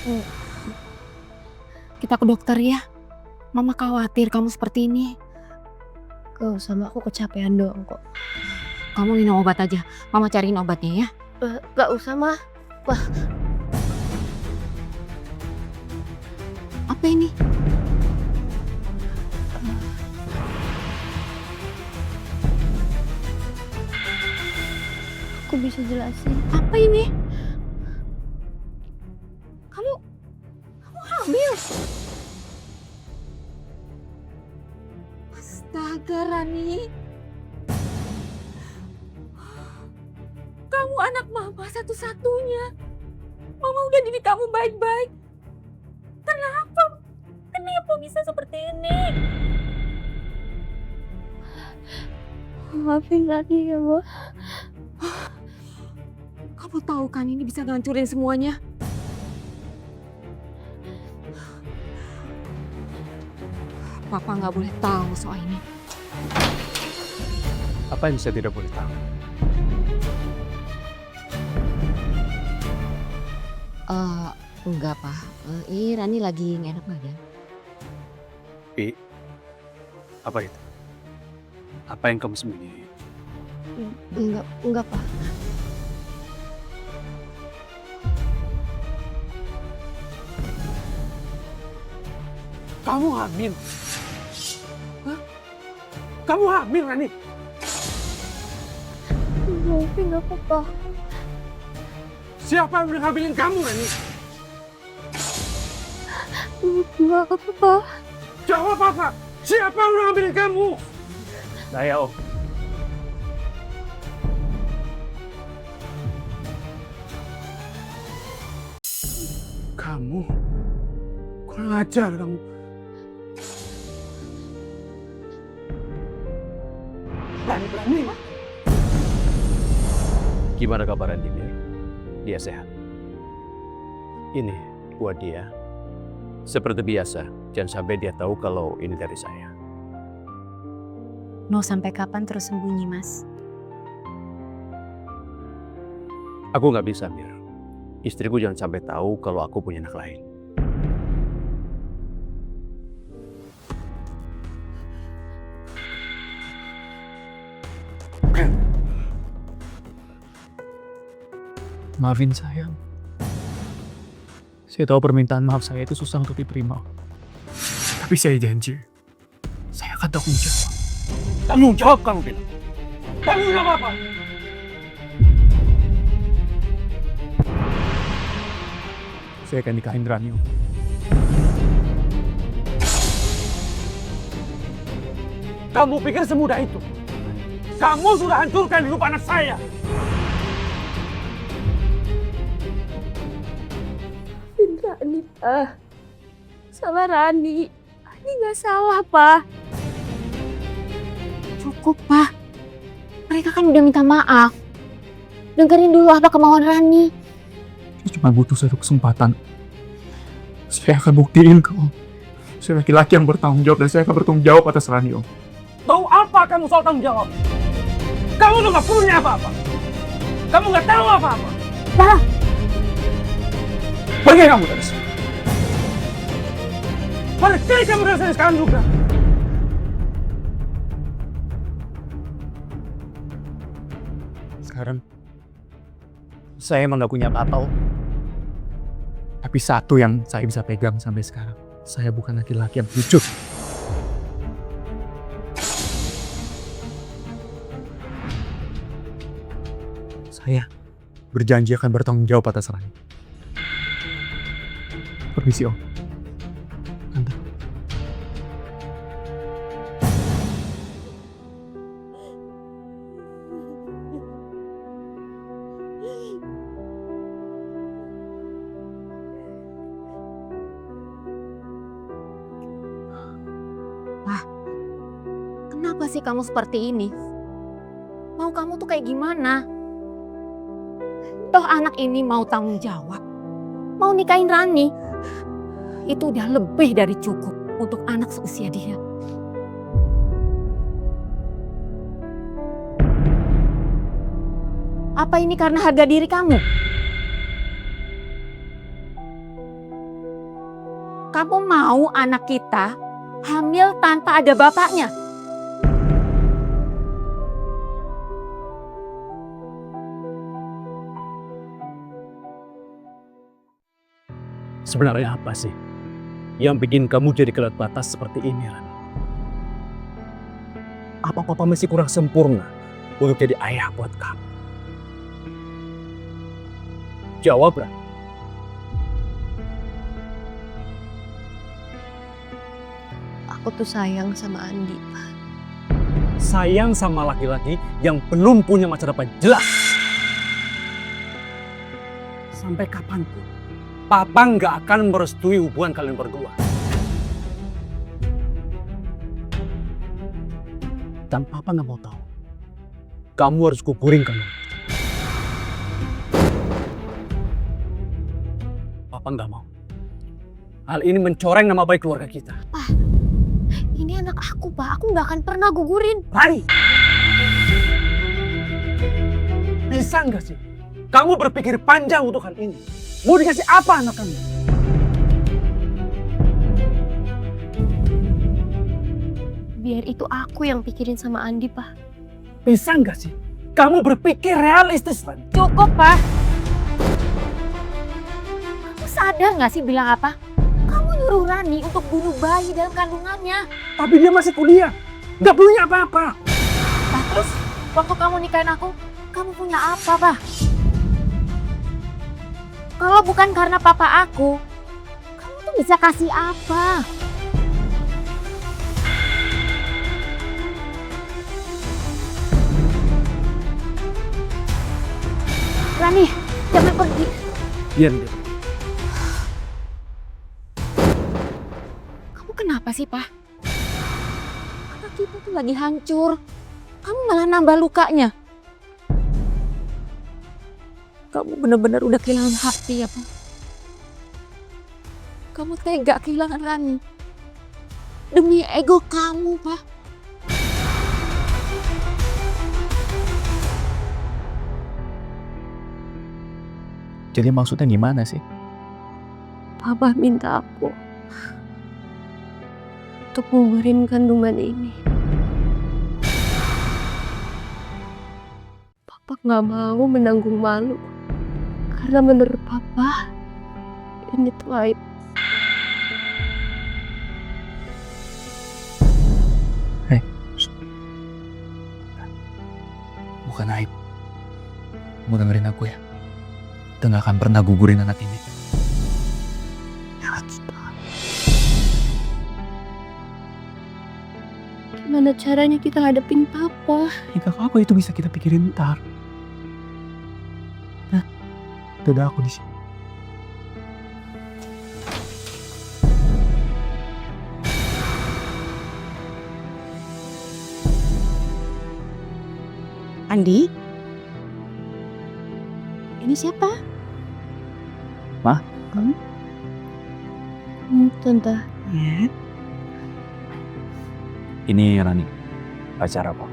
Hmm, Kita ke dokter ya. Mama khawatir kamu seperti ini. Gak usah, Ma. Aku kecapean doang kok. Kamu minum obat aja. Mama cariin obatnya ya. Gak usah, Ma. Apa ini? Aku bisa jelasin. Apa ini? Kamu hamil? Astaga, Rani. Kamu anak mama satu-satunya. Mama udah didik kamu baik-baik. Kenapa? Kenapa bisa seperti ini? Maafin Rani ya, Ma. Kamu tahu kan ini bisa ngancurin semuanya. Papa nggak boleh tahu soal ini. Apa yang saya tidak boleh tahu? Enggak, Pak. Ini Rani lagi nggak enak badan. Pi, apa itu? Apa yang kamu sembunyiin? Enggak, Pak. Kamu hamil? Hah? Kamu hamil, Rani? Maafin aku, Pak. Siapa yang udah hamilin kamu, Rani? Enggak apa-apa. Jawab apa? Siapa yang udah hamilin kamu? Saya, Om. Kamu? Kurang ajar kamu. Berani. Gimana kabar Andi? Dia sehat. Ini buat dia. Seperti biasa, jangan sampai dia tahu kalau ini dari saya. Mau sampai kapan terus sembunyi, Mas? Aku nggak bisa, Mir. Istriku jangan sampai tahu kalau aku punya anak lain. Maafin saya. Saya tahu permintaan maaf saya itu susah untuk diterima. Tapi saya janji, saya akan tanggung jawab. Tanggung jawab kamu bilang. Tanggung jawab apa? Saya akan nikahin Rani, Om. Kamu pikir semudah itu? Kamu sudah hancurkan hidup anak saya. Rani, Pak. Salah Rani. Rani gak salah, Pak. Cukup, Pak. Mereka kan udah minta maaf. Dengerin dulu apa kemauan Rani. Saya cuma butuh satu kesempatan. Saya akan buktiin ke Om. Saya laki-laki yang bertanggung jawab dan saya akan bertanggung jawab atas Rani, Om. Tahu apa kamu soal tanggung jawab? Kamu tuh gak punya apa-apa. Kamu gak tahu apa-apa. Pak! Pergi kamu dari sini. Pergi kamu dari sini sekarang juga. Sekarang, saya emang gak punya apa-apa, Om. Tapi satu yang saya bisa pegang sampai sekarang, saya bukan laki-laki yang jujur. Saya berjanji akan bertanggung jawab atas Rani. Permisi, Om. Tante. Kenapa sih kamu seperti ini? Mau kamu tuh kayak gimana? Toh anak ini mau tanggung jawab. Mau nikahin Rani. Itu udah lebih dari cukup untuk anak seusia dia. Apa ini karena harga diri kamu? Kamu mau anak kita hamil tanpa ada bapaknya? Sebenarnya apa sih yang bikin kamu jadi kelat batas seperti ini, Rani? Apa papa masih kurang sempurna untuk jadi ayah buat kamu? Jawab, Rani. Aku tuh sayang sama Andi. Sayang sama laki-laki yang belum punya masa depan jelas. Sampai kapanpun, papa nggak akan merestui hubungan kalian berdua. Dan papa nggak mau tahu. Kamu harus kuburin kamu. Papa nggak mau. Hal ini mencoreng nama baik keluarga kita. Ini anak aku, Pak. Aku nggak akan pernah gugurin. Rani! Bisa nggak sih? Kamu berpikir panjang untuk hal ini. Mau dikasih apa anak kamu? Biar itu aku yang pikirin sama Andi, Pak. Bisa nggak sih? Kamu berpikir realistis, Rani. Cukup, Pak. Kamu sadar nggak sih bilang apa? Kamu nyuruh Rani untuk bunuh bayi dalam kandungannya. Tapi dia masih kuliah. Nggak punya apa-apa. Nah, terus waktu kamu nikahin aku, kamu punya apa, Pak? Kalau bukan karena papa aku, kamu tuh bisa kasih apa? Rani, jangan pergi. Biar dia. Kamu kenapa sih, Pak? Anak kita tuh lagi hancur. Kamu malah nambah lukanya. Kamu benar-benar udah kehilangan hati ya, Pak? Kamu tega kehilangan Rani. Demi ego kamu, Pak. Jadi maksudnya gimana sih? Papa minta aku untuk gugurin kandungan ini. Papa nggak mau menanggung malu. Karena menurut Papa, ini tuh aib. Bukan aib. Kamu dengerin aku ya. Kita gak akan pernah gugurin anak ini. Gimana caranya kita hadapin Papa? Jika apa itu bisa kita pikirin ntar. Nah, udah aku di sini. Andi? Ini siapa? Tante, Ya. Ini Rani. Pacar apa?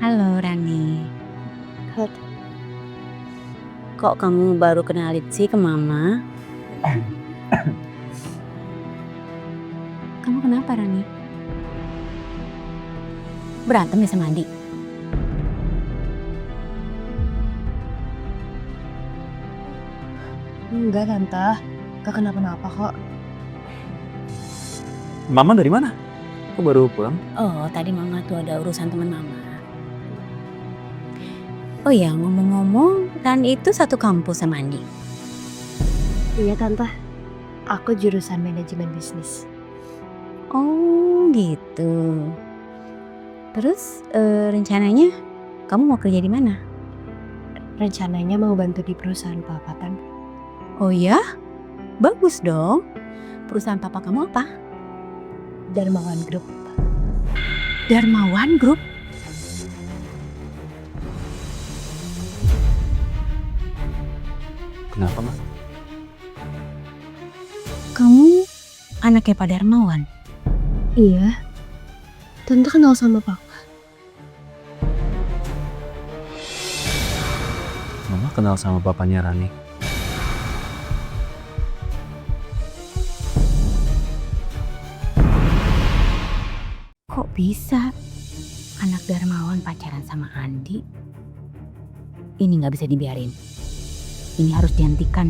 Halo Rani. Kok kamu baru kenalin sih ke Mama? Kamu kenapa Rani? Berantem ya sama Andi? enggak Tante, gak kenapa-napa kok. Mama dari mana? Kok baru pulang? Oh, tadi Mama tuh ada urusan teman Mama. Oh ya, ngomong-ngomong, Rani itu satu kampus sama Andi. Iya Tante, aku jurusan manajemen bisnis. Oh, gitu. Terus rencananya kamu mau kerja di mana? Rencananya mau bantu di perusahaan Papa, Tante. Oh ya? Bagus dong. Perusahaan papa kamu apa? Darmawan Group. Darmawan Group? Kenapa, Mas? Kamu anaknya Pak Darmawan? Iya, Tante kenal sama Papa. Mama kenal sama bapaknya Rani. Kok bisa anak Darmawan pacaran sama Andi? Ini nggak bisa dibiarin. Ini harus dihentikan.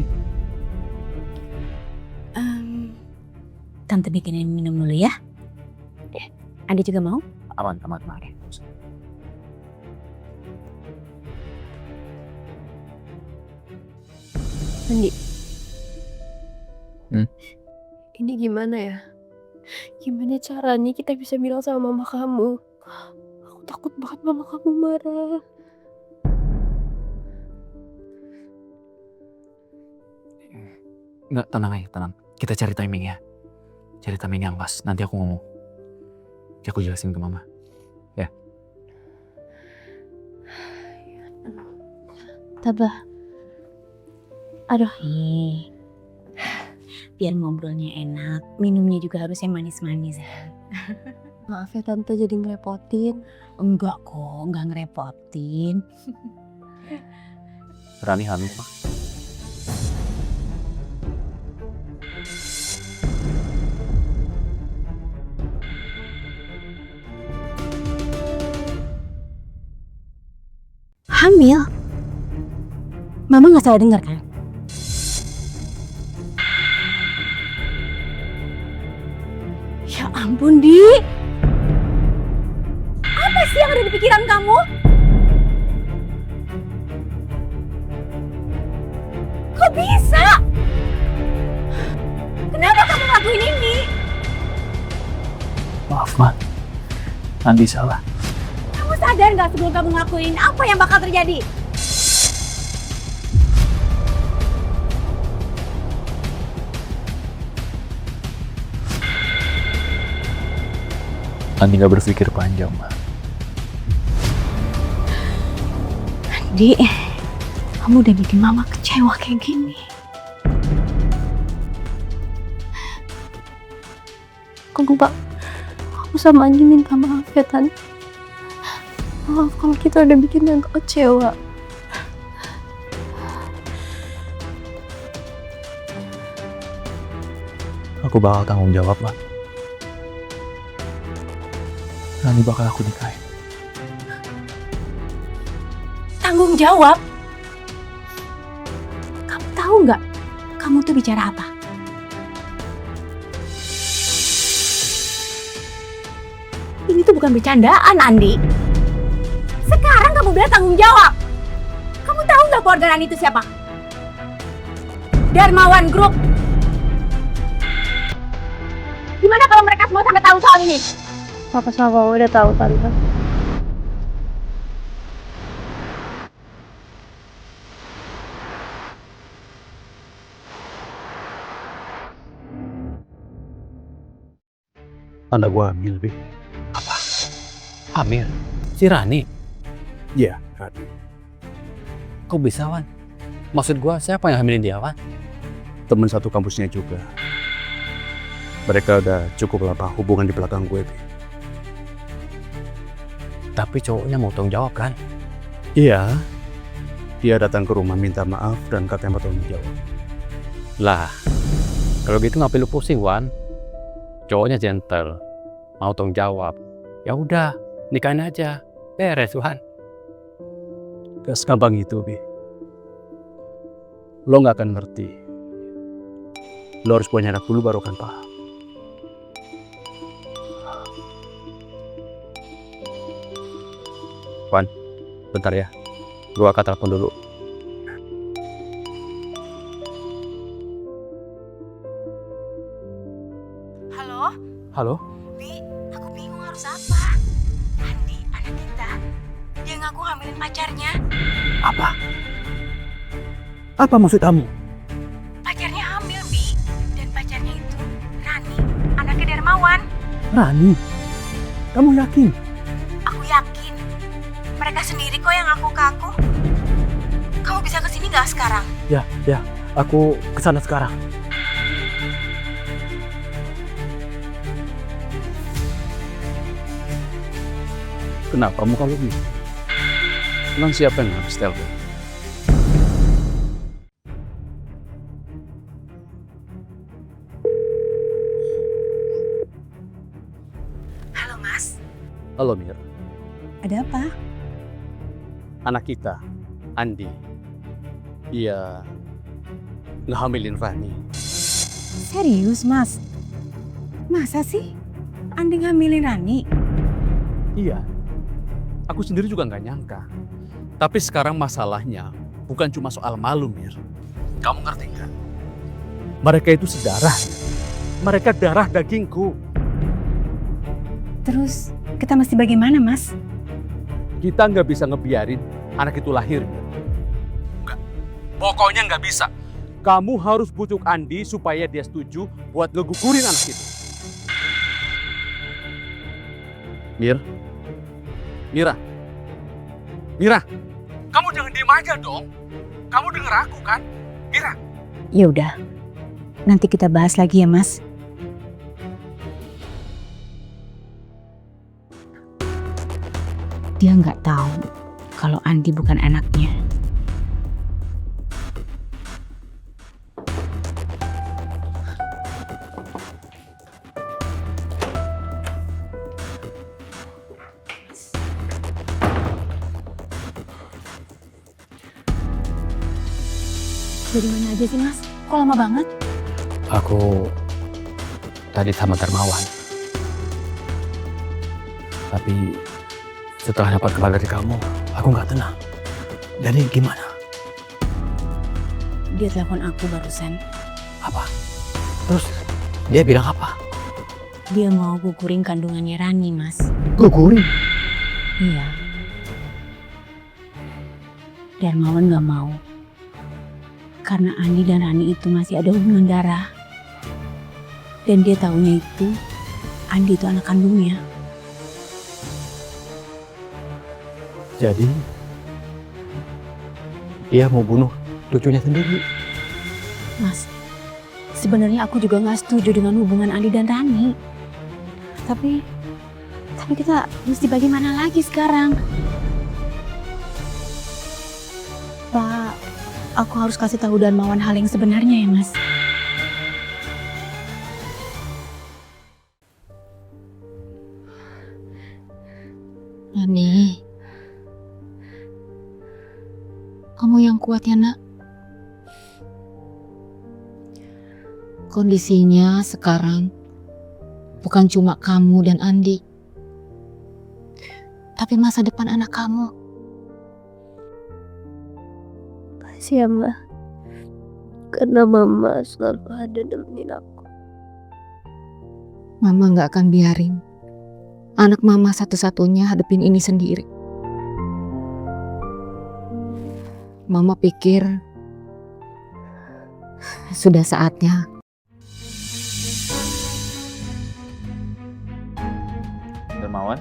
Tante bikinin minum dulu ya. Andi juga mau? Aman. Andi. Hmm? Ini gimana ya? Gimana caranya kita bisa bilang sama mama kamu? Aku takut banget mama kamu marah. Nggak, tenang aja, tenang. Kita cari timing ya. Cari timing yang pas. Nanti aku ngomong. Nanti aku jelasin ke mama. Ya. Tabah. Aduh. Biar ngobrolnya enak, minumnya juga harus yang manis-manis. Maaf ya tante jadi ngerepotin. Enggak kok, enggak ngerepotin. Rani hamil, Pak. Hamil? Mama nggak salah dengar kan? Ya ampun, Di. Apa sih yang ada di pikiran kamu? Kok bisa? Kenapa kamu ngelakuin ini? Maaf, Ma. Andi salah. Kamu sadar nggak sebelum kamu ngelakuin apa yang bakal terjadi? Andi nggak berpikir panjang, Ma. Di, kamu udah bikin mama kecewa kayak gini. Aku sama Andi minta maaf ya Tan. Maaf kalau kita udah bikin yang kecewa. Aku bakal tanggung jawab, Ma. Rani bakal aku nikahin. Tanggung jawab? Kamu tahu nggak? Kamu tuh bicara apa? Ini tuh bukan bercandaan, Andi. Sekarang kamu bilang tanggung jawab. Kamu tahu nggak keluarga Rani itu siapa? Darmawan Group. Gimana kalau mereka semua sampai tahu soal ini? Papa sama mama udah tahu Tante. Anak gua hamil, Bi. Apa? Hamil? Si Rani? Iya, Rani. Kok bisa, Wan? Maksud gua, siapa yang hamilin dia, Wan? Temen satu kampusnya juga. Mereka udah cukup lama hubungan di belakang gue, Bi. Tapi cowoknya mau tanggung jawab, kan? Iya. Dia datang ke rumah minta maaf dan katanya mau tanggung jawab. Lah, kalau gitu ngapain lu pusing, Wan? Cowoknya gentle, mau tanggung jawab. Ya udah, nikahin aja. Beres, Wan. Gak segampang itu, Bi. Lo gak akan ngerti. Lo harus punya anak dulu baru kan paham. Wan, bentar ya. Gua akan telepon dulu. Halo? Halo? Bi, aku bingung harus apa. Andi, anak kita, dia ngaku hamilin pacarnya. Apa? Apa maksud kamu? Pacarnya hamil, Bi. Dan pacarnya itu Rani, anaknya Darmawan. Rani? Kamu yakin? Aku yakin. Mereka sendiri kok yang ngaku ke aku. Kamu bisa kesini nggak sekarang? Ya, aku kesana sekarang. Kenapa muka lu gitu? Emang siapa yang habis telepon? Halo, Mas. Halo Mir, Ada apa? anak kita, Andi, dia ngehamilin Rani. Serius, Mas? Masa sih Andi ngambilin Rani? Iya, aku sendiri juga nggak nyangka. Tapi sekarang masalahnya bukan cuma soal malu, Mir. Kamu ngerti nggak? Mereka itu sedarah. Mereka darah dagingku. Terus kita mesti bagaimana, Mas? Kita nggak bisa ngebiarin anak itu lahir. Nggak. Pokoknya nggak bisa. Kamu harus bujuk Andi supaya dia setuju buat ngegugurin anak itu. Mira, kamu jangan diem aja dong. Kamu denger aku kan? Mira. Ya udah. Nanti kita bahas lagi ya, Mas. Dia nggak tahu kalau Andi bukan anaknya. Dari mana aja sih, Mas? Kok lama banget? Aku tadi sama Darmawan. Tapi setelah dapat kabar dari kamu, aku nggak tenang. Jadi gimana? Dia telepon aku barusan. Apa? Terus dia bilang apa? Dia mau gugurin kandungannya Rani, Mas. Gugurin? Iya. Darmawan gak mau. Karena Andi dan Rani itu masih ada hubungan darah. Dan dia taunya itu, Andi itu anak kandungnya. Jadi dia mau bunuh cucunya sendiri. Mas, sebenarnya aku juga gak setuju dengan hubungan Andi dan Rani. Tapi kita mesti bagaimana lagi sekarang? Pak, aku harus kasih tahu Darmawan hal yang sebenarnya ya, Mas. Rani, kamu yang kuat ya nak. Kondisinya sekarang bukan cuma kamu dan Andi, tapi masa depan anak kamu. Makasih ya, Ma. Karena Mama selalu ada nemenin aku. Mama gak akan biarin anak mama satu-satunya hadepin ini sendiri. Mama pikir sudah saatnya Darmawan?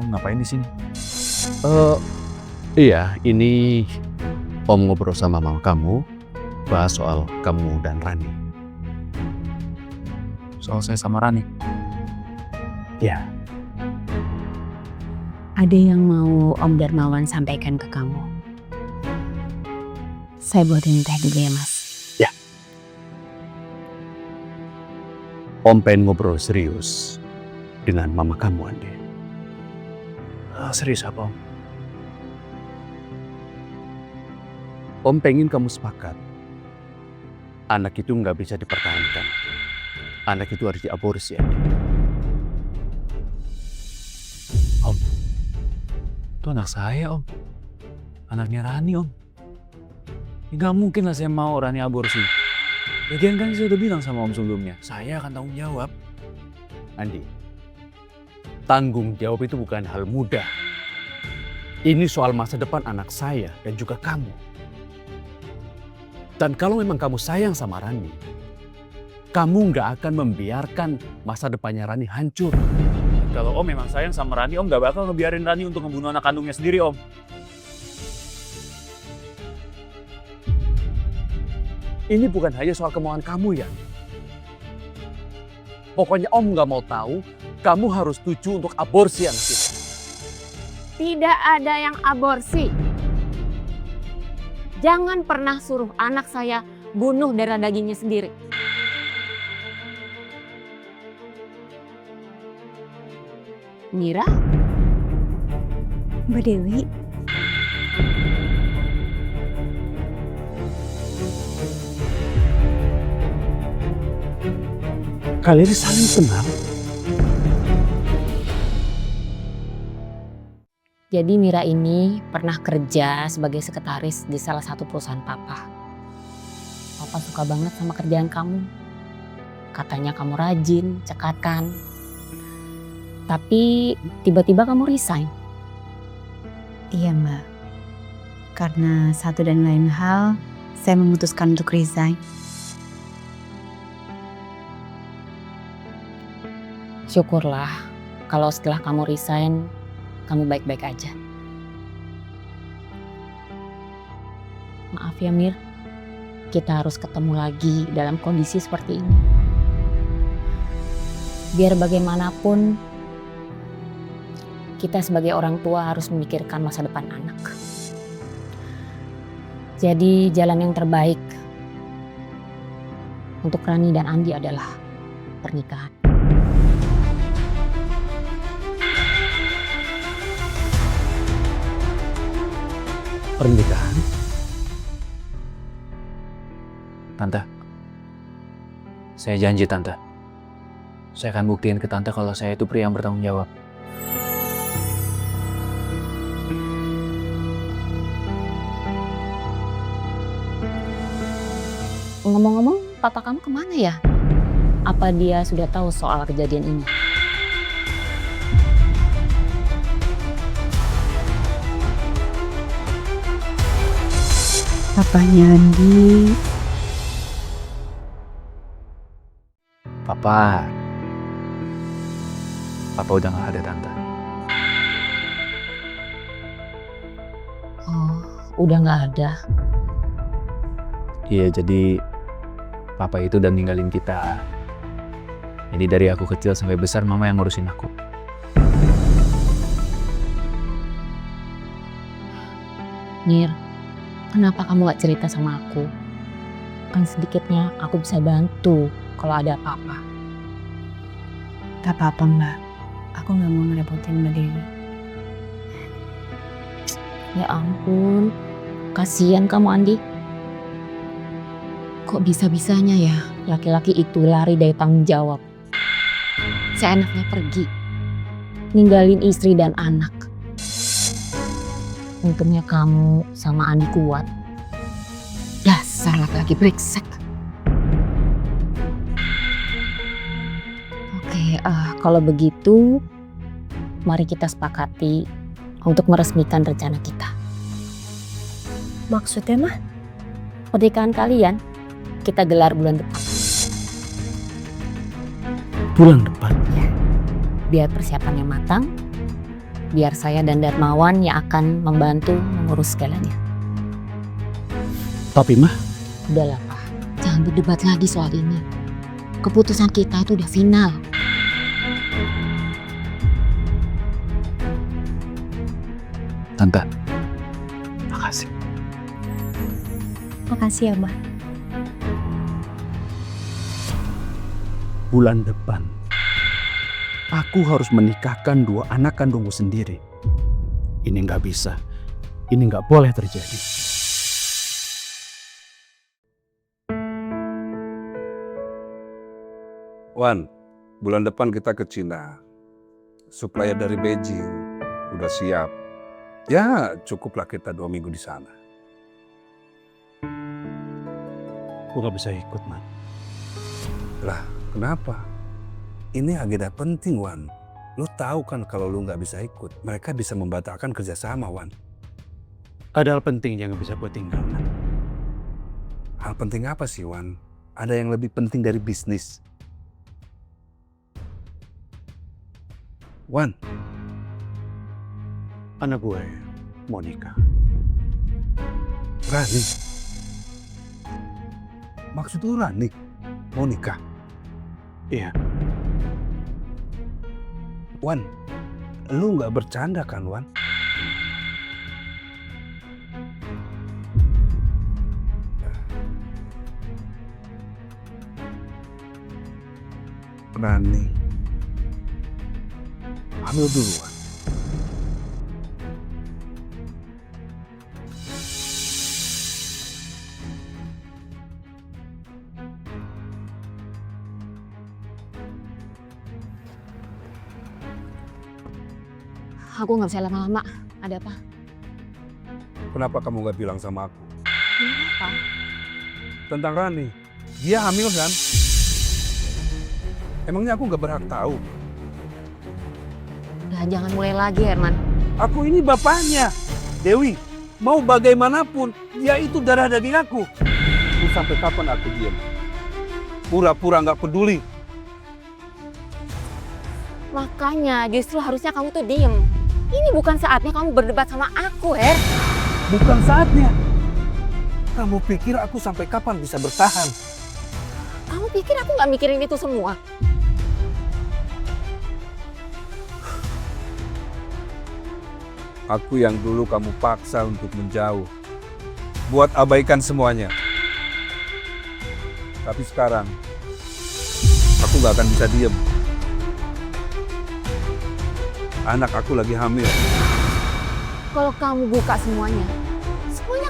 Om ngapain di sini? Iya, ini Om ngobrol sama mama kamu, bahas soal kamu dan Rani. Soal saya sama Rani. Ya, Ada yang mau Om Darmawan sampaikan ke kamu. Saya buatin teh dulu ya, Mas. Om pengen ngobrol serius dengan mama kamu, Andi. Serius apa, Om? Om pengen kamu sepakat. Anak itu nggak bisa dipertahankan. Anak itu harus diaborsi, Andi. Om, itu anak saya, Om. Anaknya Rani, Om. Nggak mungkin lah saya mau Rani aborsi. Lagian kan saya udah bilang sama Om sebelumnya, saya akan tanggung jawab. Andi, tanggung jawab itu bukan hal mudah. Ini soal masa depan anak saya dan juga kamu. Dan kalau memang kamu sayang sama Rani, kamu nggak akan membiarkan masa depannya Rani hancur. Kalau Om memang sayang sama Rani, Om nggak bakal ngebiarin Rani untuk membunuh anak kandungnya sendiri, Om. Ini bukan hanya soal kemauan kamu ya. Pokoknya Om nggak mau tahu, kamu harus setuju untuk aborsi anak itu. tidak ada yang aborsi. Jangan pernah suruh anak saya bunuh darah dagingnya sendiri. Mira, Mbak Dewi, Kalian saling kenal? jadi Mira ini pernah kerja sebagai sekretaris di salah satu perusahaan papa. Papa suka banget sama kerjaan kamu. Katanya kamu rajin, cekatan. Tapi tiba-tiba kamu resign. iya Mbak. Karena satu dan lain hal, saya memutuskan untuk resign. Syukurlah kalau setelah kamu resign, kamu baik-baik aja. Maaf ya Mir, kita harus ketemu lagi dalam kondisi seperti ini. Biar bagaimanapun, kita sebagai orang tua harus memikirkan masa depan anak. Jadi jalan yang terbaik untuk Rani dan Andi adalah pernikahan. Pernikahan? Tante, saya janji Tante. Saya akan buktiin ke Tante kalau saya itu pria yang bertanggung jawab. Ngomong-ngomong, papa kamu kemana ya? Apa dia sudah tahu soal kejadian ini? Papanya Andi, Papa udah gak ada Tante. Oh, udah nggak ada. Iya, jadi Papa itu udah ninggalin kita. Jadi dari aku kecil sampai besar Mama yang ngurusin aku. Nir, kenapa kamu gak cerita sama aku? Kan sedikitnya aku bisa bantu kalau ada apa-apa. tak apa-apa Mbak. Aku nggak mau ngerepotin Mbak Dewi. Ya ampun, kasihan kamu Andi. Kok bisa-bisanya ya laki-laki itu lari dari tanggung jawab. Seenaknya pergi, ninggalin istri dan anak. Untungnya kamu sama Andi kuat. Dasar laki-laki brengsek. Oke, kalau begitu mari kita sepakati untuk meresmikan rencana kita. Maksudnya mah? Pernikahan kalian kita gelar bulan depan. Bulan depan? Biar persiapannya matang, biar saya dan Darmawan yang akan membantu mengurus segalanya. Tapi Mah, Udahlah Pak, jangan berdebat lagi soal ini. Keputusan kita itu udah final. Tante, makasih. Makasih ya, Mbak. bulan depan aku harus menikahkan dua anak kandungku sendiri. Ini nggak bisa. Ini nggak boleh terjadi. Wan, bulan depan kita ke Cina. Supplier dari Beijing udah siap. Ya, cukuplah kita 2 minggu di sana. Gue nggak bisa ikut, Man. Lah, kenapa? Ini agenda penting, Wan. Lu tahu kan kalau lu nggak bisa ikut, mereka bisa membatalkan kerjasama, Wan. Ada hal penting yang nggak bisa gue tinggal, Man. Hal penting apa sih, Wan? Ada yang lebih penting dari bisnis. Wan, Anak gue mau nikah. Rani. Maksud lu Rani mau nikah? Iya. Wan, lu nggak bercanda kan, Wan? Rani hamil duluan. Aku nggak bisa lama-lama. Ada apa? Kenapa kamu gak bilang sama aku Ini apa? tentang Rani? Dia hamil kan? Emangnya aku gak berhak tahu? Udah, jangan mulai lagi, Herman. Aku ini bapaknya. Dewi, mau bagaimanapun, dia itu darah daging aku. Mau sampai kapan aku diam? Pura-pura gak peduli. Makanya justru harusnya kamu tuh diem. Ini bukan saatnya kamu berdebat sama aku, Her. Bukan saatnya. Kamu pikir aku sampai kapan bisa bertahan? Kamu pikir aku nggak mikirin itu semua? Aku yang dulu kamu paksa untuk menjauh. Buat abaikan semuanya. Tapi sekarang, aku gak akan bisa diem. Anak aku lagi hamil. Kalau kamu buka semuanya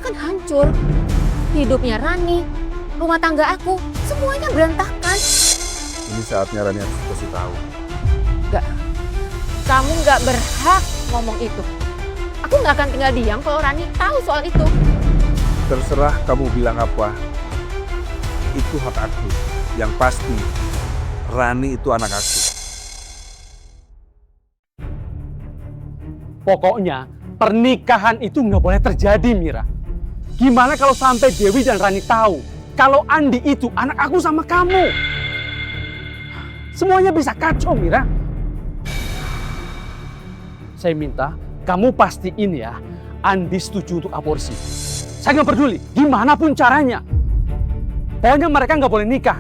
akan hancur. Hidupnya Rani, rumah tangga aku, semuanya berantakan. Ini saatnya Rani harus kasih tahu. Kamu nggak berhak ngomong itu. Aku nggak akan tinggal diam kalau Rani tahu soal itu. Terserah kamu bilang apa. Itu hak aku. Yang pasti, Rani itu anak aku. Pokoknya pernikahan itu nggak boleh terjadi, Mira. Gimana kalau sampai Dewi dan Rani tahu kalau Andi itu anak aku sama kamu? Semuanya bisa kacau, Mira. Saya minta kamu pastiin ya, Andi setuju untuk aborsi. Saya nggak peduli, gimana pun caranya. Pokoknya mereka nggak boleh nikah.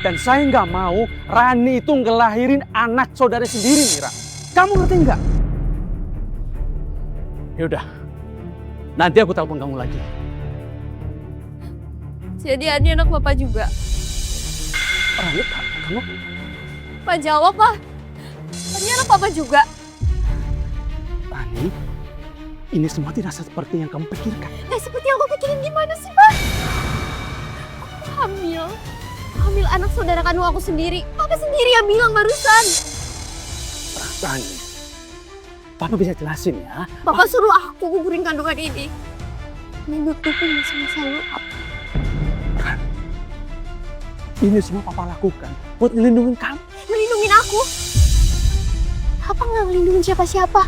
Dan saya nggak mau Rani itu ngelahirin anak saudara sendiri, Mira. Kamu ngerti nggak? Yaudah, nanti aku telepon kamu lagi. Jadi Andi anak Papa juga? Rani, kamu? Pak jawab, Pak. Andi anak Papa juga? Rani, ini semua tidak seperti yang kamu pikirkan. Seperti yang aku pikirin gimana sih, Pak? Aku hamil. Hamil anak saudara kandung aku sendiri. Papa sendiri yang bilang barusan. Rani, Papa bisa jelasin ya. Papa suruh aku gugurin kandungan ini. Menutupin masa-masa lalu apa? Ini semua Papa lakukan buat ngelindungin kamu. Melindungin aku? Papa nggak ngelindungin siapa-siapa.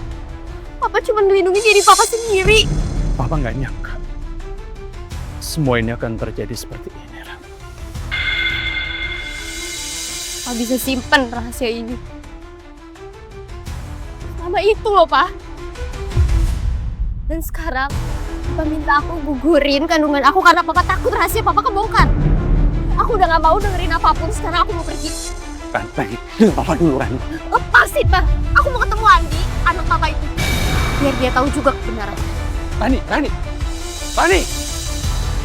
Papa cuma ngelindungin diri Papa sendiri. Papa nggak nyangka semua ini akan terjadi seperti ini, Ram. Papa bisa simpen rahasia ini. Selama itu loh, Pak. Dan sekarang Papa minta aku gugurin kandungan aku karena Papa takut rahasia Papa kebongkar. Aku udah gak mau dengerin apapun, sekarang aku mau pergi. Rani, dengar Papa dulu, Rani. Lepasin, Pak. Aku mau ketemu Andi, anak Papa itu. Biar dia tahu juga kebenaran. Rani!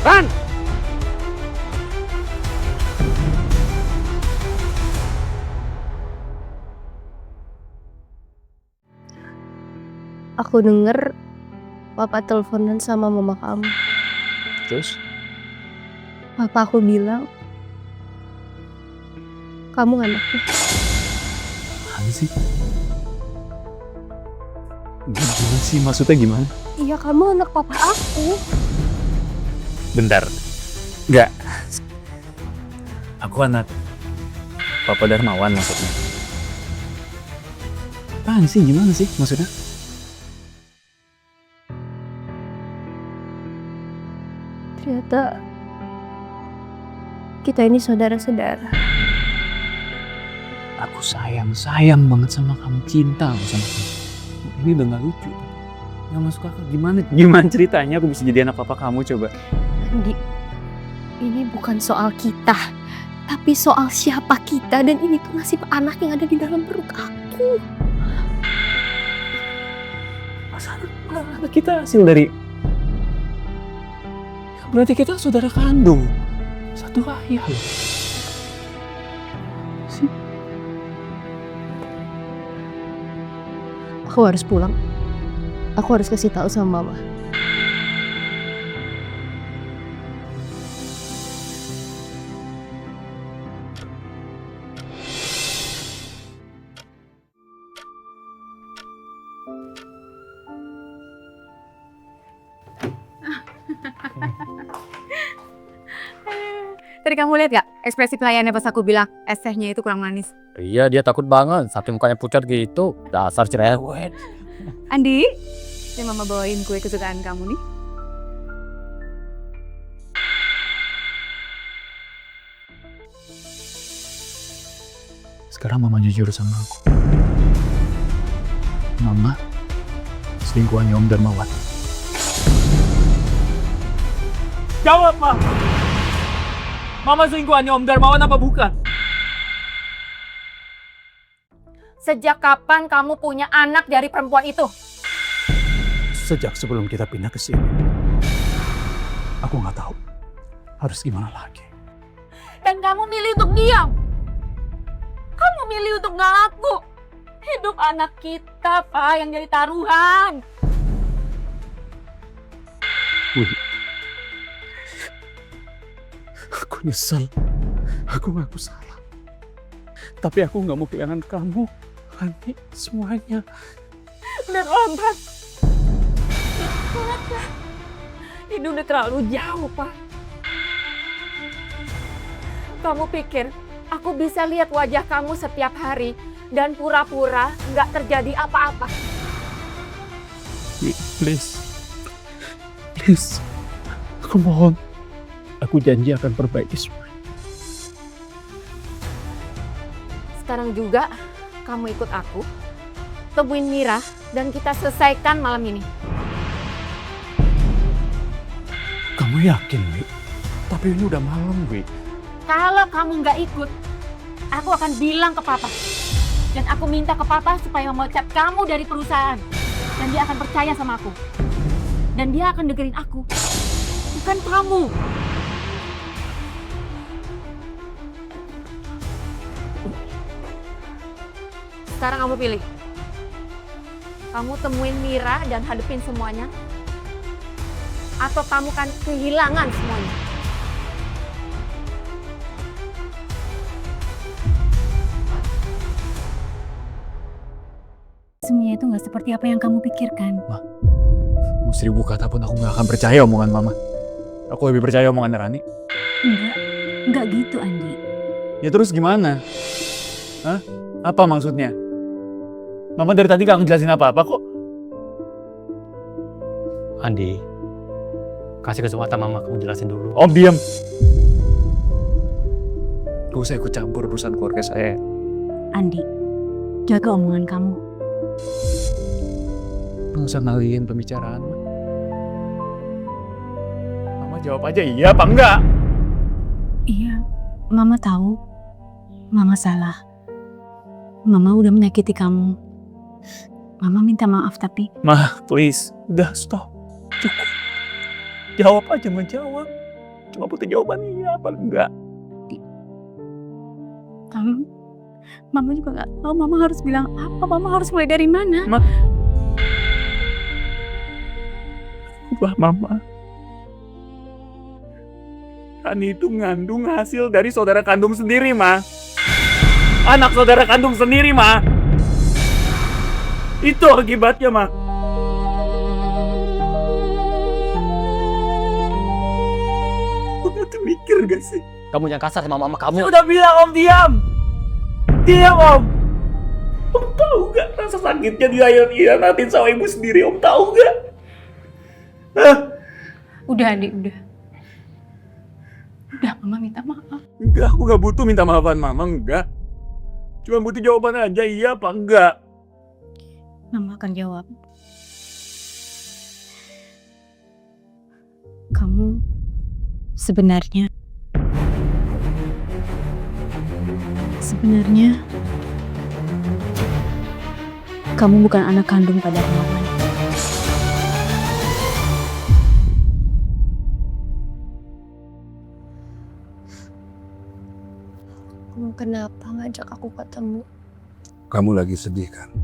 Ran! Aku denger Papa teleponan sama mama kamu. Terus? Papa aku bilang, kamu anaknya. Apaan sih? Gimana sih? Maksudnya gimana? Iya, kamu anak Papa aku. Bentar. Enggak. Aku anak Papa Darmawan maksudnya. Apaan sih? Gimana sih maksudnya? Ternyata kita ini saudara-saudara. Aku sayang banget sama kamu, cinta aku sama kamu. Ini udah gak lucu. Gak masuk akal. Gimana ceritanya aku bisa jadi anak papa kamu coba? Andi, ini bukan soal kita, tapi soal siapa kita, dan ini tuh nasib anak yang ada di dalam perut aku. Masa anak kita hasil dari... Berarti kita saudara kandung. Satu ayah loh. Sih. Aku harus pulang. Aku harus kasih tahu sama Mama. Tadi kamu lihat gak ekspresi pelayannya pas aku bilang es tehnya itu kurang manis? Iya, dia takut banget sampai mukanya pucat gitu. Dasar cerewet. Andi, ini mama bawain kue kesukaan kamu nih. Sekarang mama jujur sama aku. Mama selingkuhannya Om Darmawan. Jawab, Ma. Mama selingkuhannya Om Darmawan apa bukan? Sejak kapan kamu punya anak dari perempuan itu? Sejak sebelum kita pindah ke sini. Aku nggak tahu harus gimana lagi. Dan kamu milih untuk diam. Kamu milih untuk ngaku. Hidup anak kita, Pak, yang jadi taruhan. Aku nyesel. Aku ngaku salah. Tapi aku nggak mau kehilangan kamu, Rani, semuanya. Dan lambat. Ini udah terlalu jauh, Pak. Kamu pikir aku bisa lihat wajah kamu setiap hari dan pura-pura nggak terjadi apa-apa? Please. Please. Aku mohon. Aku janji akan perbaiki semua. Sekarang juga kamu ikut aku, temuin Mira, dan kita selesaikan malam ini. Kamu yakin, Wi? Tapi ini udah malam, Wi. Kalau kamu nggak ikut, aku akan bilang ke Papa. Dan aku minta ke Papa supaya memecat kamu dari perusahaan. Dan dia akan percaya sama aku. Dan dia akan dengerin aku. Bukan kamu. Sekarang kamu pilih. Kamu temuin Mira dan hadepin semuanya. Atau kamu kan kehilangan semuanya. Semuanya itu nggak seperti apa yang kamu pikirkan. Mau 1000 kata pun aku nggak akan percaya omongan mama. Aku lebih percaya omongan Rani. Enggak gitu, Andi. Ya terus gimana? Hah? Apa maksudnya? Mama dari tadi gak ngejelasin apa-apa kok. Andi, kasih kesempatan mama kamu jelasin dulu. Om diam. Gak usah ikut campur urusan keluarga saya. Andi, jaga omongan kamu. Gak usah ngalihin pembicaraan. Mama jawab aja iya apa enggak? Iya, Mama tahu. Mama salah. Mama udah menyakiti kamu. Mama minta maaf tapi... Ma, please. Udah, stop. Cukup. Jawab aja, menjawab. Cuma butuh jawaban iya apa enggak. Mama juga gak tahu Mama harus bilang apa. Mama harus mulai dari mana. Wah, Mama. Rani itu ngandung hasil dari saudara kandung sendiri, Ma. Anak saudara kandung sendiri, Ma. Itu akibatnya, Ma. Kamu tuh mikir gak sih? Kamu jangan kasar sama mama kamu. Udah bilang, Om, diam. Diam, Om. Om tahu gak rasa sakitnya dihianatin sama ibu sendiri? Om tahu gak? Hah? Udah, Andi, udah. Udah, Mama minta maaf. Enggak, aku gak butuh minta maafan Mama, enggak. Cuma butuh jawaban aja, iya apa enggak. Mama akan jawab. Kamu sebenarnya kamu bukan anak kandung Pak Darmawan. Kamu kenapa ngajak aku ketemu? Kamu lagi sedih kan?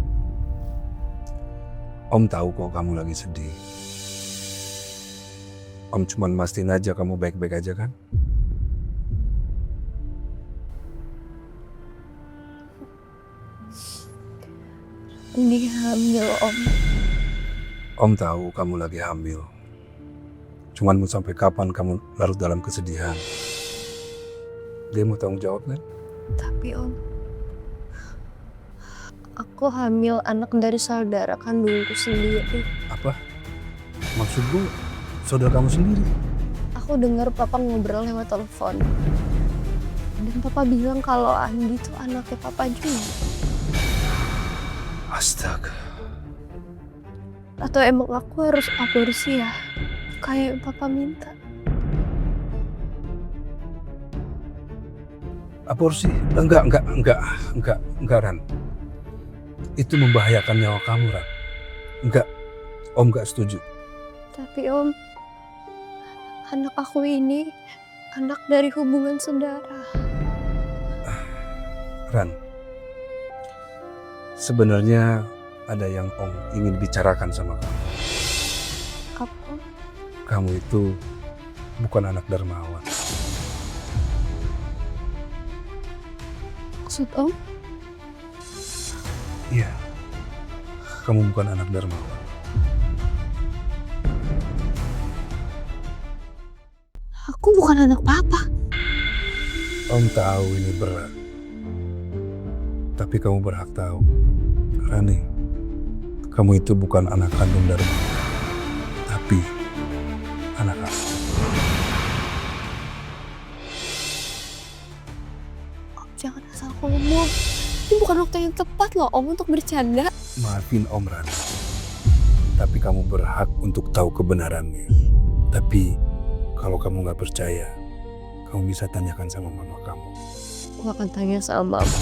Om tahu kok kamu lagi sedih. Om cuman mastiin aja kamu baik-baik aja kan? Ini hamil, Om. Om tahu kamu lagi hamil. Cuman mau sampai kapan kamu larut dalam kesedihan? Dia mau tanggung jawab kan? Tapi Om, aku hamil anak dari saudara kandungku sendiri. Apa? Maksud lu saudara kamu sendiri? Aku dengar Papa ngobrol lewat telepon. Dan Papa bilang kalau Andi itu anaknya Papa juga. Astaga. Atau emang aku harus aborsi ya? Kayak yang Papa minta. Aborsi? Enggak, Ran. Itu membahayakan nyawa kamu, Ran. Enggak, Om enggak setuju. Tapi Om, anak aku ini anak dari hubungan saudara. Ran, sebenarnya ada yang Om ingin bicarakan sama kamu. Apa? Kamu itu bukan anak Darmawan. Maksud Om? Iya, kamu bukan anak Darmawan. Aku bukan anak Papa. Om tahu ini berat. Tapi kamu berhak tahu. Rani, kamu itu bukan anak kandung Darmawan. Tapi anak aku. Om jangan asal ngomong. Ini bukan waktu yang tepat loh Om untuk bercanda. Maafin Om Rani. Tapi kamu berhak untuk tahu kebenarannya. Tapi kalau kamu nggak percaya, kamu bisa tanyakan sama mama kamu. Aku akan tanya sama Mama.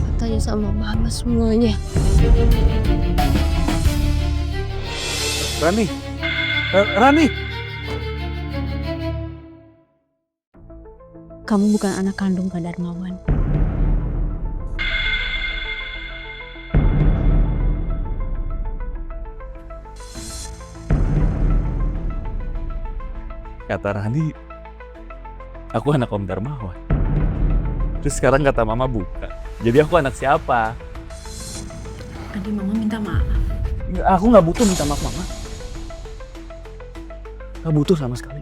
Aku tanya sama Mama semuanya. Rani, Rani. Kamu bukan anak kandung Kak Darmawan. Kata Rani, aku anak Om Darmawan. Terus sekarang kata Mama bukan. Jadi aku anak siapa? Adi, Mama minta maaf. Aku nggak butuh minta maaf Mama. Nggak butuh sama sekali.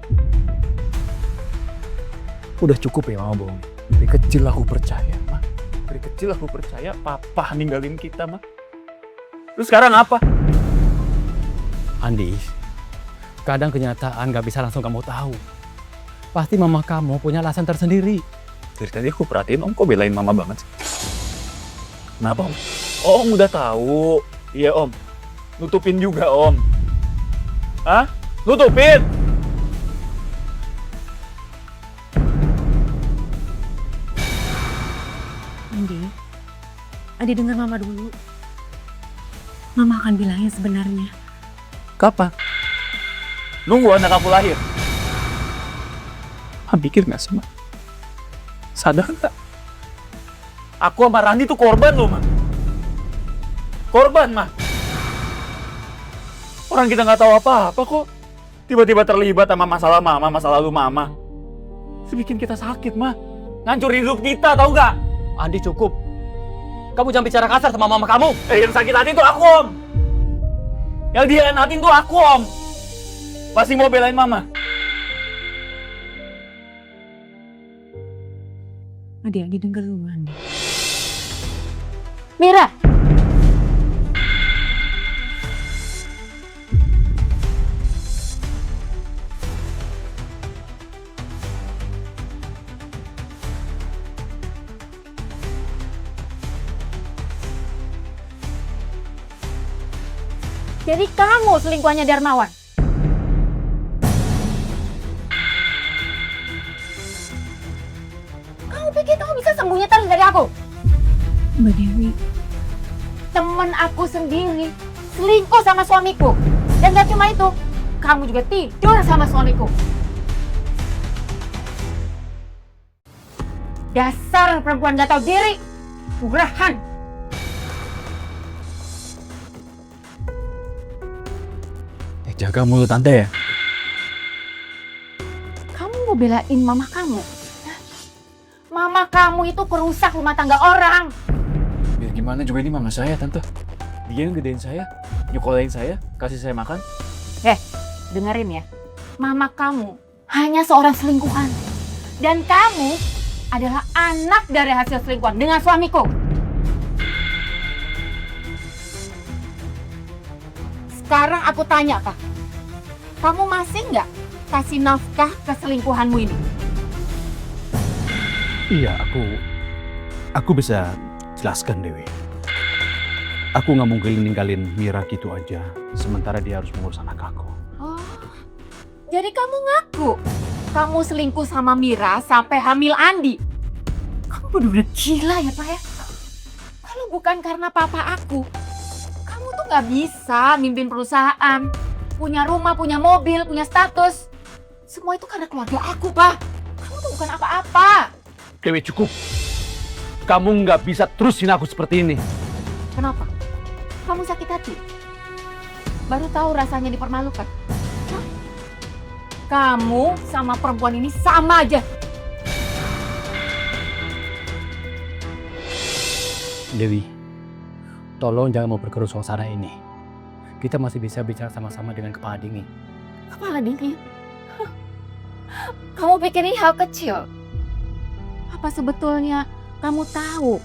Udah cukup ya Mama bohong. Dari kecil aku percaya, Ma. Dari kecil aku percaya Papa ninggalin kita, Ma. Terus sekarang apa? Andi, kadang kenyataan gak bisa langsung kamu tahu. Pasti mama kamu punya alasan tersendiri. Dari tadi aku perhatiin Om kok belain Mama banget sih. Kenapa Om? Oh, Om udah tahu. Iya Om. Nutupin juga Om. Hah? Nutupin? Adi dengar Mama dulu. Mama akan bilang yang sebenarnya. Kapan? Nunggu anak aku lahir. Ma pikir gak sih, Ma? Sadar gak? Aku sama Rani tuh korban loh, Ma. Korban, Ma. Orang kita gak tahu apa-apa kok. Tiba-tiba terlibat sama masalah Mama, masa lalu Mama. Itu bikin kita sakit, Ma. Ngancurin hidup kita, tahu gak? Andi, cukup. Kamu jangan bicara kasar sama mama kamu. Yang sakit hati tuh aku, Om. Yang dihianatin tuh aku, Om. Pasti mau belain Mama. Adi dengar dulu, Andi. Mira! Jadi kamu selingkuhannya Darmawan? Kamu pikir kamu bisa sembunyi terus dari aku? Mbak Dewi, Temen aku sendiri selingkuh sama suamiku. Dan gak cuma itu, kamu juga tidur sama suamiku. Dasar perempuan gak tahu diri. Murahan. jaga mulut Tante ya. Kamu mau belain mama kamu? Hah? Mama kamu itu perusak rumah tangga orang. Biar gimana juga ini mama saya, Tante. Dia yang gedein saya, nyokolain saya, kasih saya makan. Dengerin ya, mama kamu hanya seorang selingkuhan. Dan kamu adalah anak dari hasil selingkuhan dengan suamiku. Sekarang aku tanya, Kak. Kamu masih nggak kasih nafkah ke selingkuhanmu ini? Iya, aku bisa jelaskan, Dewi. Aku nggak mungkin ninggalin Mira gitu aja, sementara dia harus mengurus anak aku. Oh, jadi kamu ngaku kamu selingkuh sama Mira sampai hamil Andi? Kamu bener-bener gila ya, Pak ya? Kalau bukan karena papa aku, kamu tuh nggak bisa mimpin perusahaan, punya rumah, punya mobil, punya status. Semua itu karena keluarga aku, Pak. Kamu tuh bukan apa-apa. Dewi, cukup. Kamu nggak bisa terusin aku seperti ini. Kenapa? Kamu sakit hati? Baru tahu rasanya dipermalukan? Hah? Kamu sama perempuan ini sama aja. Dewi, tolong jangan memperkeruh suasana ini. Kita masih bisa bicara sama-sama dengan kepala dingin. Kepala dingin? Hah? Kamu pikir ini hal kecil? Apa sebetulnya kamu tahu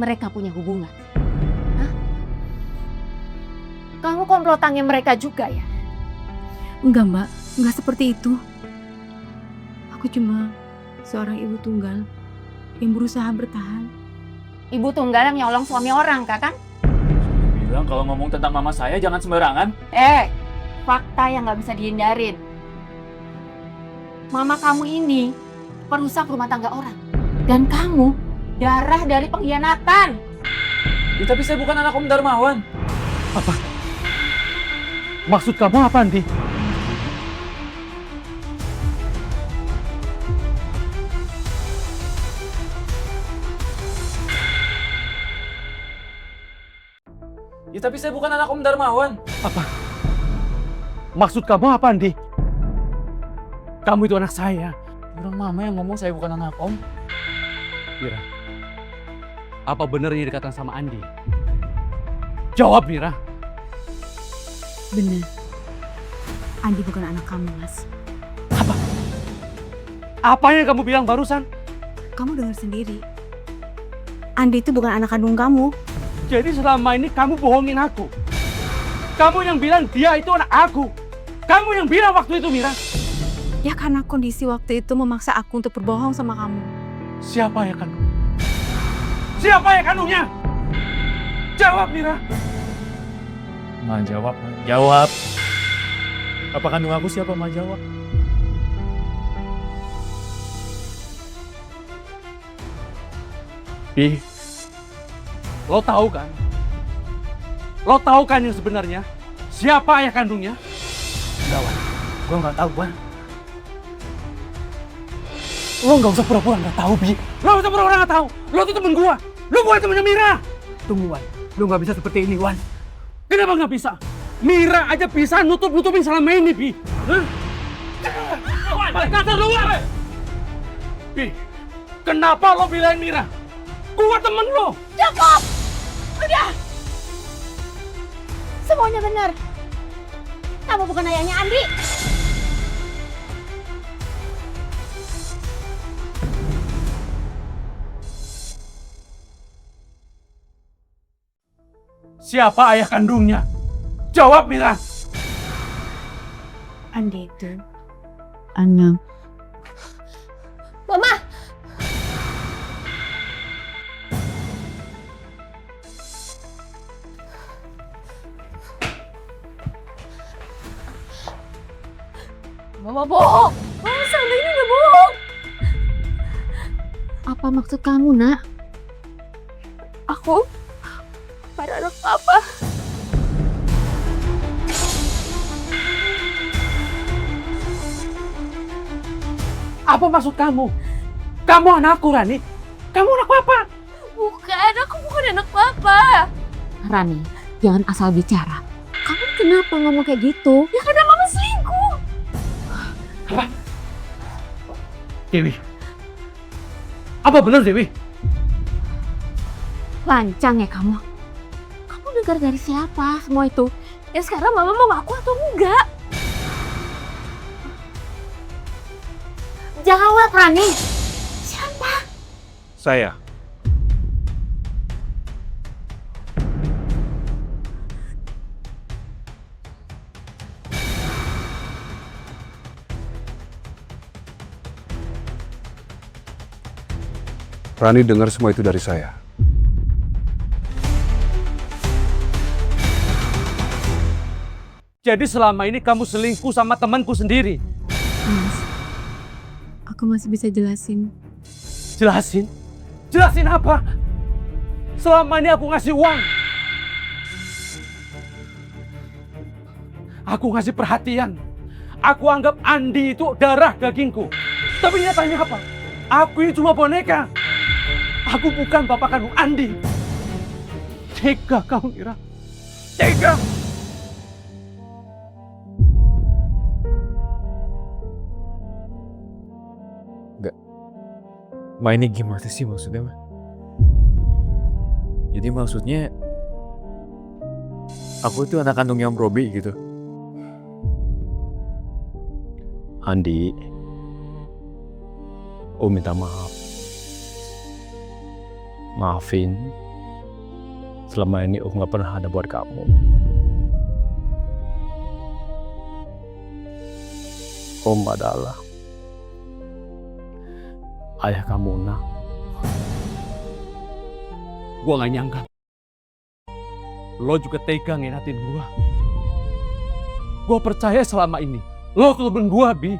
mereka punya hubungan? Hah? Kamu komplotannya mereka juga ya? Enggak, Mbak. Enggak seperti itu. Aku cuma seorang ibu tunggal yang berusaha bertahan. Ibu tunggal yang nyolong suami orang, Kak, kan? Bilang kalau ngomong tentang mama saya jangan sembarangan. Fakta yang nggak bisa dihindarin. Mama kamu ini perusak rumah tangga orang. Dan kamu darah dari pengkhianatan. Ya, tapi saya bukan anak Om Darmawan. Maksud kamu apa, Andi? Ya, tapi saya bukan anak Om Darmawan. Maksud kamu apa, Andi? Kamu itu anak saya. Orang mama yang ngomong saya bukan anak Om. Mira, apa benar yang dikatakan sama Andi? Jawab, Mira. Benar. Andi bukan anak kamu, Mas. Apa yang kamu bilang barusan? Kamu dengar sendiri. Andi itu bukan anak kandung kamu. Jadi selama ini kamu bohongin aku. Kamu yang bilang dia itu anak aku. Kamu yang bilang waktu itu, Mira. Ya karena kondisi waktu itu memaksa aku untuk berbohong sama kamu. Siapa yang kandung? Siapa yang kandungnya? Jawab, Mira. Ma, jawab. Jawab. Apa kandung aku siapa, Ma? Jawab. Ih, lo tahu kan? Lo tahu kan yang sebenarnya? Siapa ayah kandungnya? Enggak, Wan. Gue nggak tahu, Wan. Lo nggak usah pura-pura nggak tahu, Bi. Lo usah pura-pura nggak tahu. Lo tuh temen gua. Lo bukan temennya Mira. Tunggu, Wan. Lu nggak bisa seperti ini, Wan. Kenapa nggak bisa? Mira aja bisa nutup-nutupin selama ini, Bi. Hah? Kasar lu, Wan. Bi, kenapa lo bilain Mira? Gua temen lo. Cukup! Udah! Semuanya benar. Kamu bukan ayahnya Andi. Siapa ayah kandungnya? Jawab, Mira. Andi itu anak. Mama! Mama bohong! Mama selama ini udah bohong! Apa maksud kamu, Nak? Aku pada anak papa. Apa maksud kamu? Kamu anakku, Rani. Kamu anak papa. Bukan, aku bukan anak papa. Rani, jangan asal bicara. Kamu bikin kenapa ngomong kayak gitu? Ya karena mama selingkuh. Dewi. Apa benar Dewi? Lancang ya kamu. Kamu dengar dari siapa semua itu? Ya sekarang mama mau ngaku atau enggak? Jawab Rani. Saya. Rani dengar semua itu dari saya. Jadi selama ini kamu selingkuh sama temanku sendiri. Mas, aku masih bisa jelasin. Jelasin? Jelasin apa? Selama ini aku ngasih uang. Aku ngasih perhatian. Aku anggap Andi itu darah dagingku. Tapi nyatanya apa? Aku ini cuma boneka. Aku bukan bapak kandung Andi. Tega kamu, Ira. Tega. Ma, ini gimana sih maksudnya, Ma? Jadi maksudnya aku itu anak kandungnya Om Robi gitu. Andi, Om minta maaf. Maafin. Selama ini Om gak pernah ada buat kamu. Om adalah ayah kamu, Nak. Gua gak nyangka. Lo juga tega ngenatin gua. Gua percaya selama ini. Lo korban gua, Bi.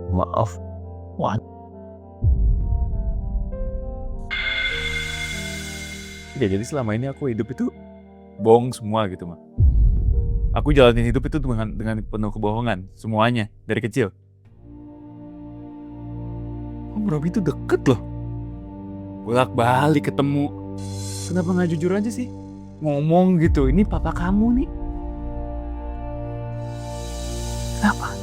Maaf, Wan. Ya, jadi selama ini aku hidup itu bohong semua gitu, Ma. Aku jalanin hidup itu dengan penuh kebohongan, semuanya, dari kecil. Om Robi itu deket loh. Bolak-balik ketemu. Kenapa gak jujur aja sih? Ngomong gitu, ini papa kamu nih. Kenapa?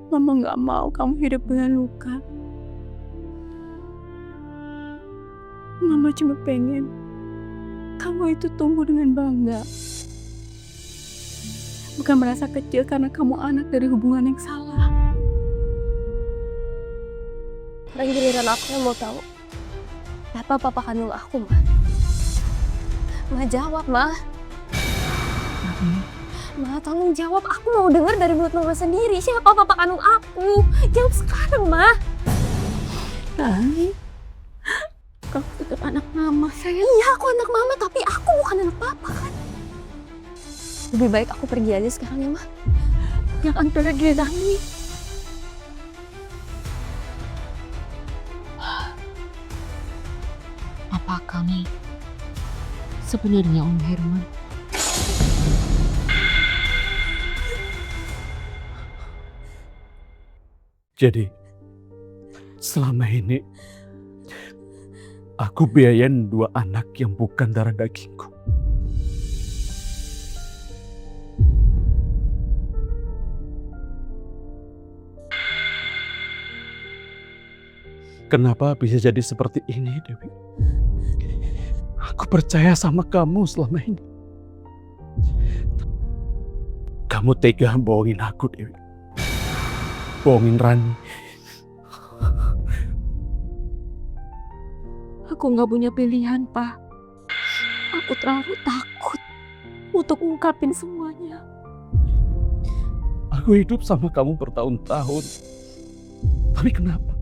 Mama nggak mau kamu hidup dengan luka. Mama cuma pengen kamu itu tumbuh dengan bangga. Bukan merasa kecil karena kamu anak dari hubungan yang salah. Sekarang giliran aku yang mau tahu. Siapa papa kandung aku, Ma? Ma jawab, Ma. Ma, tolong jawab. Aku mau dengar dari mulut Mama sendiri. Siapa papa kandung aku? Jawab sekarang, Ma. Rani, kamu tetap anak mama, sayang. Iya, aku anak Mama, tapi aku bukan anak papa, kan? Lebih baik aku pergi aja sekarang ya, Ma. Jangan pergi dari Rani. Apa kami sebenarnya Om Herman? Jadi, selama ini aku biayain 2 anak yang bukan darah dagingku. Kenapa bisa jadi seperti ini, Dewi? Aku percaya sama kamu selama ini. Kamu tega bohongin aku, Dewi. Bohongin Rani. Aku nggak punya pilihan, Pak. Aku terlalu takut untuk ungkapin semuanya. Aku hidup sama kamu bertahun-tahun. Tapi kenapa?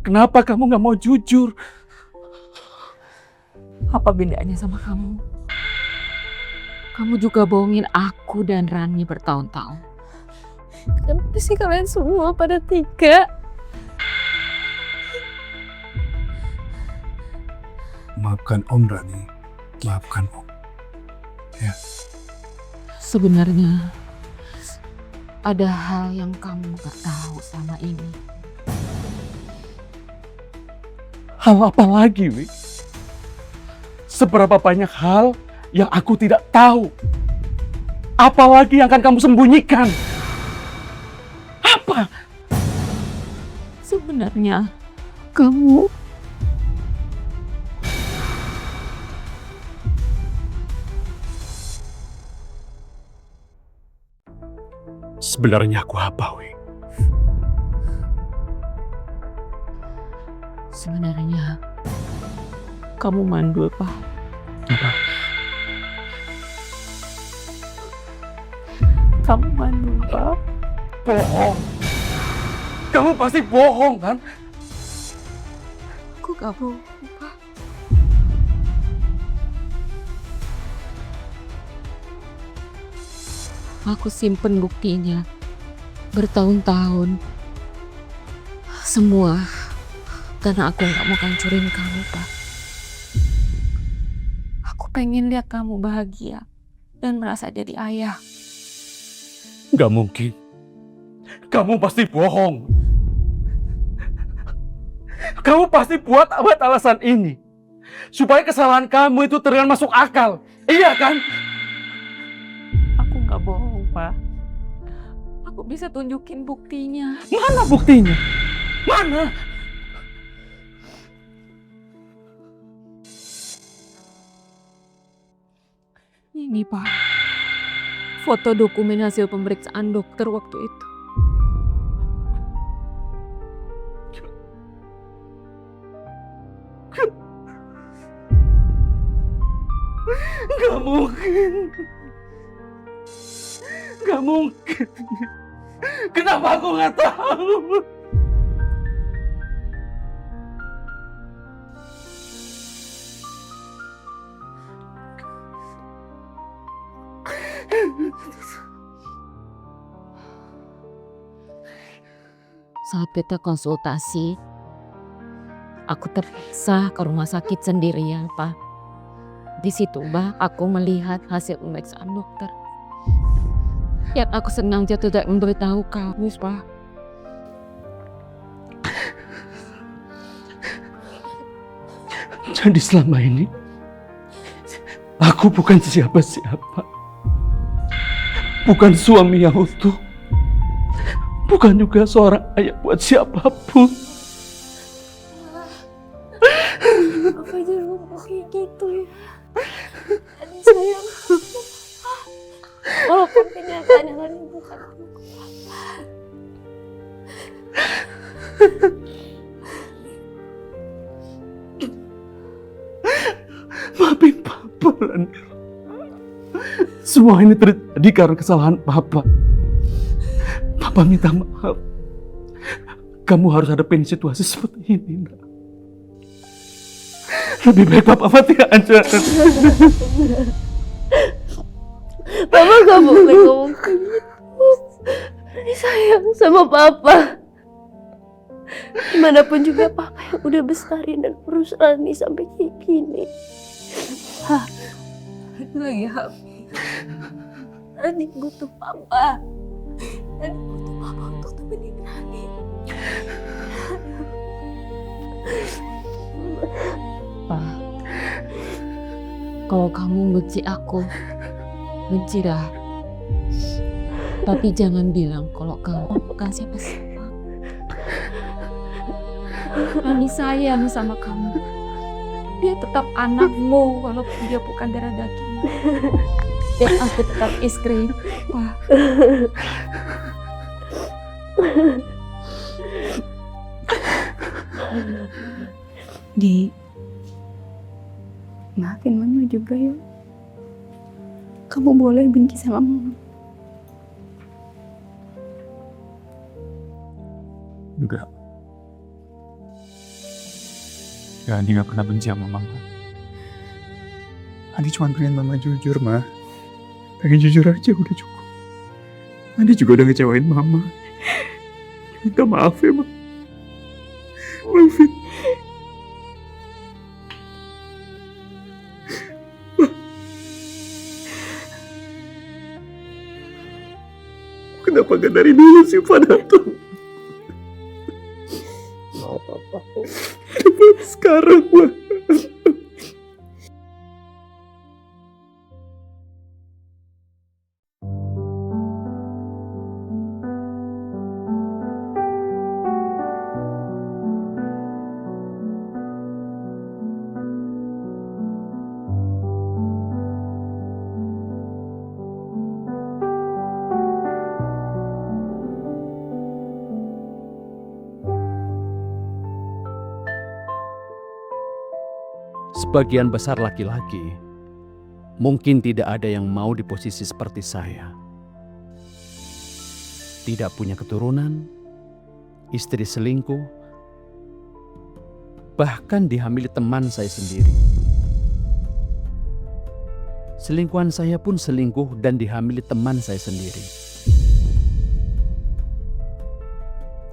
Kenapa kamu gak mau jujur? Apa bedanya sama kamu? Kamu juga bohongin aku dan Rani bertahun-tahun. Kenapa sih kalian semua pada tega? Maafkan Om Rani. Maafkan Om. Ya. Sebenarnya ada hal yang kamu gak tahu selama ini. Hal apa lagi, Wi? Seberapa banyak hal yang aku tidak tahu. Apalagi yang akan kamu sembunyikan? Apa? Sebenarnya kamu Sebenarnya aku apa, Wi? sebenarnya kamu mandul, Pak. Apa? Kamu mandul, Pak. Bohong. Kamu pasti bohong, kan? Aku gak bohong, Pak. Aku simpen buktinya bertahun-tahun. Semua karena aku gak mau hancurin kamu, Pak. Aku pengen lihat kamu bahagia dan merasa jadi ayah. Gak mungkin. Kamu pasti bohong. Kamu pasti buat alasan ini supaya kesalahan kamu itu terlihat masuk akal. Iya kan? Aku gak bohong, Pak. Aku bisa tunjukin buktinya. Mana buktinya? Mana? Ini, Pak. Foto dokumen hasil pemeriksaan dokter waktu itu. Gak mungkin. Gak mungkin. Kenapa aku gak tahu? Saat beta konsultasi, aku terpisah ke rumah sakit sendirian, Pak. Di situ, Pak, aku melihat hasil pemeriksaan dokter. Yang aku senang jatuh tidak memberitahu kamu, Pak. Jadi selama ini aku bukan siapa-siapa. Bukan suami yang utuh. Bukan juga seorang ayah buat siapapun. Apa jangan ngomong kayak gitu ya? Aduh sayang. Walaupun kenyataannya kan bukan aku. Maafin Papa, Rani. Semua ini terjadi karena kesalahan Papa. Papa minta maaf. Kamu harus hadapin situasi seperti ini, Nak. Lebih baik Papa mati aja. Papa gak boleh ngomong kayak gitu. Rani sayang sama Papa. Dimanapun juga Papa yang udah besarin dan urus Rani sampai kayak gini. Lagi hamil. Rani butuh Papa. Rani butuh Papa untuk temenin Rani. Pak, kalau kamu benci aku, bencilah. Tapi jangan bilang kalau kamu bukan siapa-siapa. Rani sayang sama kamu. Dia tetap anakmu walaupun dia bukan darah daging. Dan aku tetap istri, Pak. Di maafin Mama juga ya. Kamu boleh benci sama Mama. Enggak. Ya, Andi gak pernah benci sama Mama. Andi cuma pengen Mama jujur, Ma. Pengen jujur aja udah cukup. Andi juga udah ngecewain Mama. Minta maaf ya, Ma. Maafin. Kenapa gak dari dulu sih Pak Dato? Kenapa sekarang Pak? Sebagian besar laki-laki mungkin tidak ada yang mau di posisi seperti saya. Tidak punya keturunan, istri selingkuh, bahkan dihamili teman saya sendiri. Selingkuhan saya pun selingkuh dan dihamili teman saya sendiri.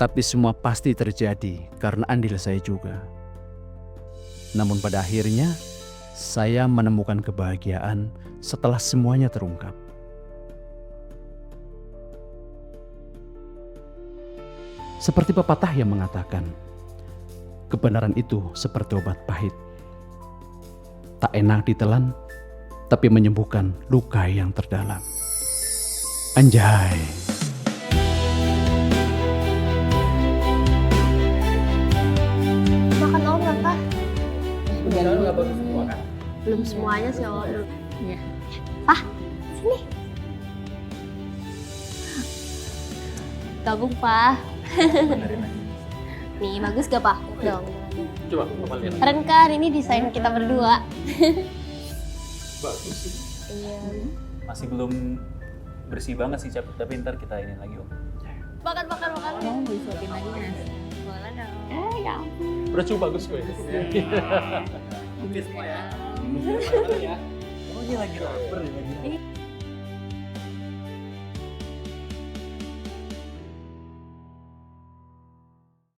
Tapi semua pasti terjadi karena andil saya juga. Namun pada akhirnya, saya menemukan kebahagiaan setelah semuanya terungkap. Seperti pepatah yang mengatakan, kebenaran itu seperti obat pahit. Tak enak ditelan, tapi menyembuhkan luka yang terdalam. Anjay. Makan Om nggak, Kak? Belum semuanya sih Om. Iya. Pak, sini. Gabung, Pak. Nih, bagus gak, Pak? Dong. Coba, Papa lihat. Keren kan, ini desain kita berdua. Bagus sih. Iya. Masih belum bersih banget sih, tapi ntar kita ini lagi Om. Makan. Mau disuapin lagi Nas? Boleh dong. Ya ampun. Udah cukup bagus gue. Mungkin semua ya. Oh, ini lagi lapar.